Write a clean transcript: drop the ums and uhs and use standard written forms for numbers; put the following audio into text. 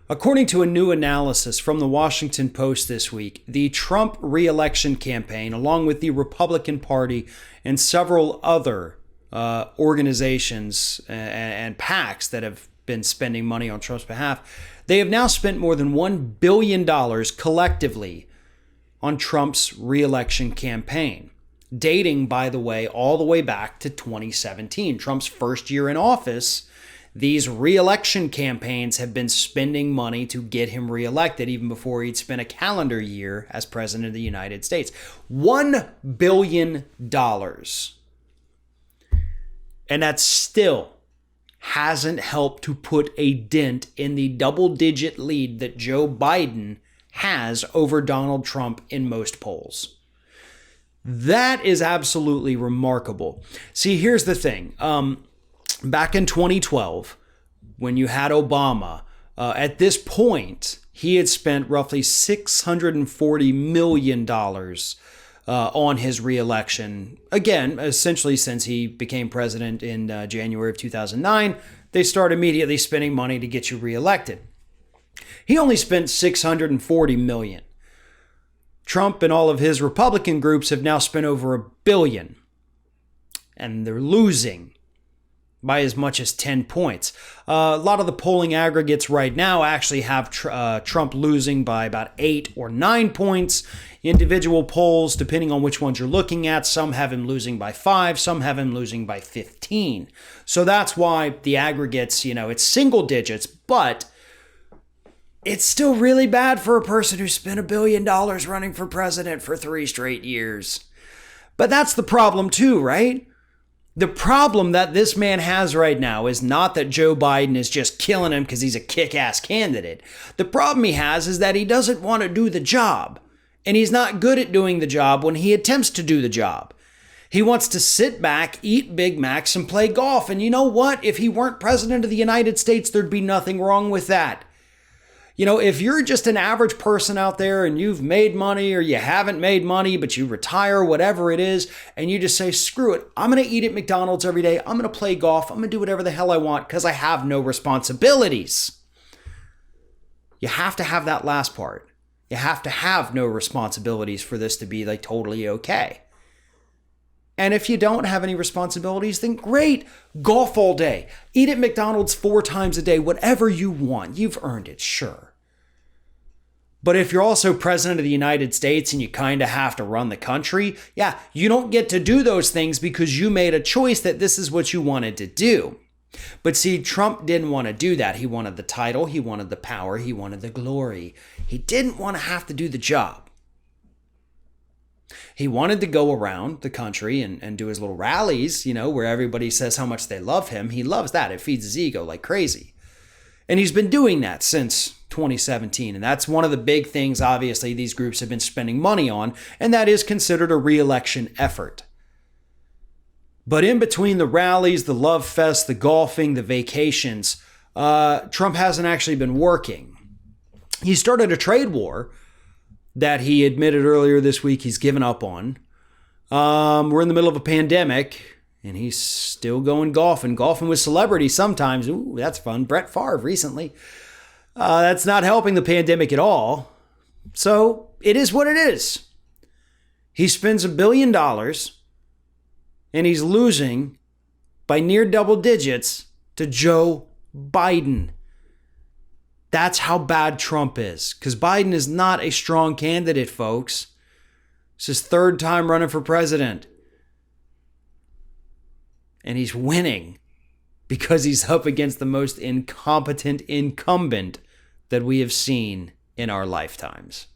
According to a new analysis from the Washington Post this week, the Trump re-election campaign, along with the Republican Party and several other organizations and PACs that have been spending money on Trump's behalf, they have now spent more than $1 billion collectively on Trump's re-election campaign, dating, by the way, all the way back to 2017, Trump's first year in office. These re-election campaigns have been spending money to get him reelected even before he'd spent a calendar year as president of the United States. $1 billion. And that still hasn't helped to put a dent in the double-digit lead that Joe Biden has over Donald Trump in most polls. That is absolutely remarkable. See, here's the thing. Back in 2012, when you had Obama, at this point, he had spent roughly $640 million on his reelection. Again, essentially since he became president in January of 2009, they start immediately spending money to get you reelected. He only spent $640 million. Trump and all of his Republican groups have now spent over $1 billion, and they're losing by as much as 10 points. A lot of the polling aggregates right now actually have Trump losing by about 8 or 9 points. Individual polls, depending on which ones you're looking at, some have him losing by 5, some have him losing by 15. So that's why the aggregates, it's single digits, but it's still really bad for a person who spent $1 billion running for president for 3 straight years. But that's the problem too, right? The problem that this man has right now is not that Joe Biden is just killing him because he's a kick-ass candidate. The problem he has is that he doesn't want to do the job. And he's not good at doing the job when he attempts to do the job. He wants to sit back, eat Big Macs, and play golf. And you know what? If he weren't president of the United States, there'd be nothing wrong with that. If you're just an average person out there and you've made money or you haven't made money, but you retire, whatever it is, and you just say, screw it, I'm going to eat at McDonald's every day. I'm going to play golf. I'm going to do whatever the hell I want because I have no responsibilities. You have to have that last part. You have to have no responsibilities for this to be totally okay. And if you don't have any responsibilities, then great. Golf all day. Eat at McDonald's 4 times a day. Whatever you want. You've earned it, sure. But if you're also president of the United States and you kind of have to run the country, yeah, you don't get to do those things because you made a choice that this is what you wanted to do. But see, Trump didn't want to do that. He wanted the title. He wanted the power. He wanted the glory. He didn't want to have to do the job. He wanted to go around the country and do his little rallies, where everybody says how much they love him. He loves that. It feeds his ego like crazy. And he's been doing that since 2017. And that's one of the big things, obviously, these groups have been spending money on, and that is considered a re-election effort. But in between the rallies, the love fest, the golfing, the vacations, Trump hasn't actually been working. He started a trade war that he admitted earlier this week he's given up on. We're in the middle of a pandemic, and he's still going golfing with celebrities sometimes. Ooh, that's fun. Brett Favre recently. That's not helping the pandemic at all. So it is what it is. He spends $1 billion, and he's losing by near double digits to Joe Biden. That's how bad Trump is, because Biden is not a strong candidate, folks. It's his 3rd time running for president. And he's winning because he's up against the most incompetent incumbent that we have seen in our lifetimes.